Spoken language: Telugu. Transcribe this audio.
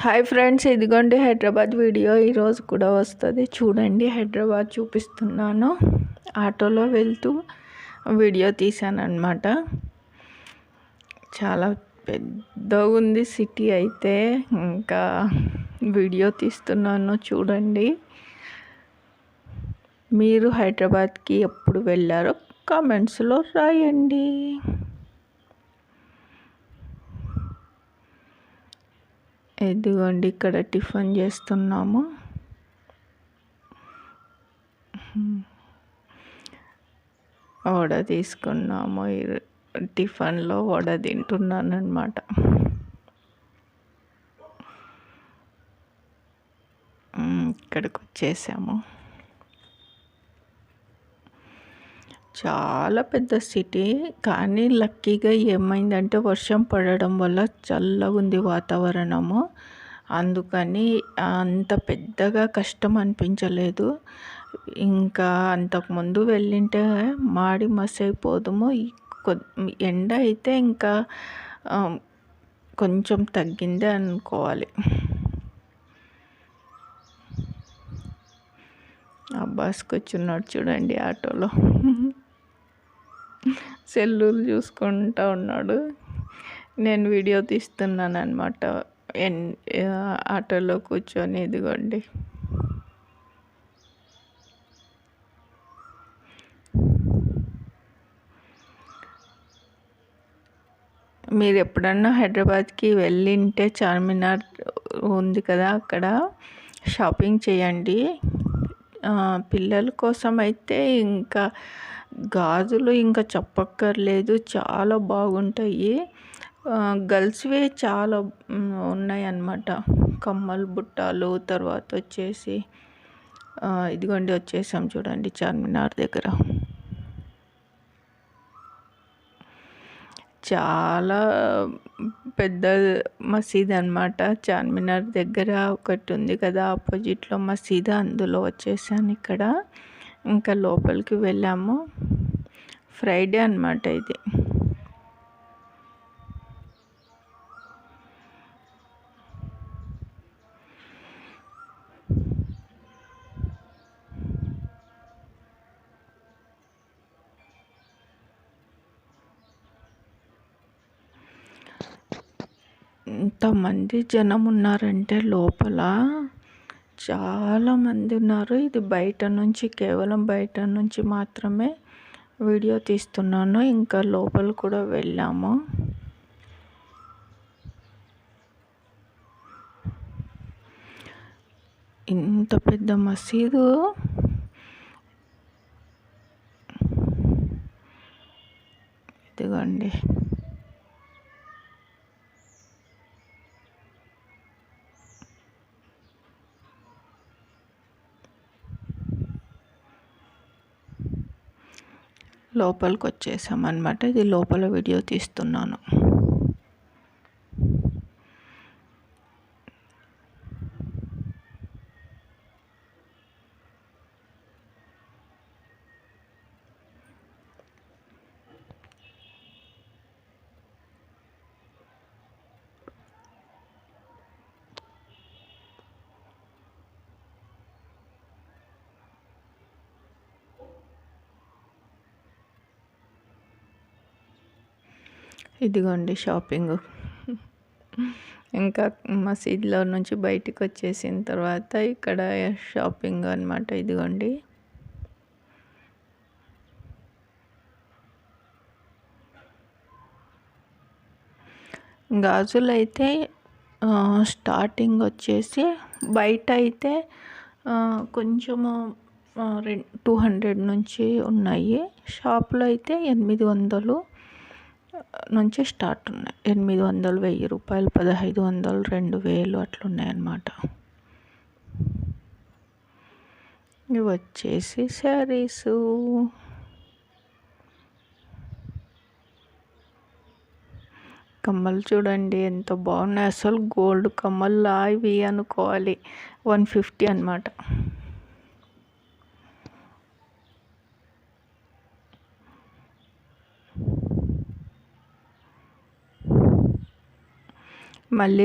హాయ్ ఫ్రెండ్స్, ఇదిగోండి హైదరాబాద్ వీడియో ఈరోజు కూడా వస్తుంది. చూడండి, హైదరాబాద్ చూపిస్తున్నాను. ఆటోలో వెళ్తూ వీడియో తీశాను అనమాట. చాలా పెద్దగా ఉంది సిటీ అయితే, ఇంకా వీడియో తీస్తున్నాను. చూడండి, మీరు హైదరాబాద్కి ఎప్పుడు వెళ్ళారో కామెంట్స్లో రాయండి. ఇదిగోండి, ఇక్కడ టిఫిన్ చేస్తున్నాము. వడ తీసుకున్నాము. టిఫిన్లో వడ తింటున్నాను అనమాట. ఇక్కడికి వచ్చేసాము. చాలా పెద్ద సిటీ, కానీ లక్కీగా ఏమైందంటే వర్షం పడడం వల్ల చల్లగా ఉంది వాతావరణము. అందుకని అంత పెద్దగా కష్టం అనిపించలేదు. ఇంకా అంతకుముందు వెళ్ళింటే మాడి మసైపోదుము. ఎండ అయితే ఇంకా కొంచెం తగ్గిందే అనుకోవాలి. అబ్బాస్ కూర్చున్నాడు చూడండి ఆటోలో. సెల్లూరు చూసుకుంటూ ఉన్నాడు. నేను వీడియో తీస్తున్నాను అనమాట ఆటోలో కూర్చొని. ఇదిగోండి, మీరు ఎప్పుడన్నా హైదరాబాద్కి వెళ్ళింటే చార్మినార్ ఉంది కదా, అక్కడ షాపింగ్ చేయండి. పిల్లల కోసం అయితే ఇంకా గాజులు ఇంకా చెప్పక్కర్లేదు, చాలా బాగుంటాయి. గర్ల్స్వే చాలా ఉన్నాయి అన్నమాట. కమ్మలు, బుట్టాలు. తర్వాత వచ్చేసి ఇదిగోండి వచ్చేసాం చూడండి చార్మినార్ దగ్గర. చాలా పెద్ద మసీద్ అనమాట. చార్మినార్ దగ్గర ఒకటి ఉంది కదా, ఆపోజిట్లో మసీద్, అందులో వచ్చేసాను ఇక్కడ. ఇంకా లోపలికి వెళ్ళాము. ఫ్రైడే అనమాట ఇది. ఎంతమంది జనం ఉన్నారంటే లోపల చాలామంది ఉన్నారు. ఇది బయట నుంచి, కేవలం బయట నుంచి మాత్రమే వీడియో తీస్తున్నాను. ఇంకా లోపల కూడా వెళ్ళాము. ఇంత పెద్ద మసీదు. ఇదిగోండి, లోపలికి వచ్చేసాం అన్నమాట. ఇది లోపల వీడియో తీస్తున్నాను. ఇదిగోండి షాపింగ్. ఇంకా మసీద్లో నుంచి బయటికి వచ్చేసిన తర్వాత ఇక్కడ షాపింగ్ అనమాట. ఇదిగోండి, గాజులు అయితే స్టార్టింగ్ వచ్చేసి బయట అయితే కొంచెము 200 నుంచి ఉన్నాయి. షాప్లో అయితే 800 నుంచి స్టార్ట్ ఉన్నాయి. 800, 1000 రూపాయలు, 1500, 2000 అట్లున్నాయి అన్నమాట. ఇవి వచ్చేసి శారీసు. కమ్మలు చూడండి ఎంత బాగున్నాయి. అసలు గోల్డ్ కమ్మల్లా ఇవి అనుకోవాలి. 150 అన్నమాట. మళ్ళీ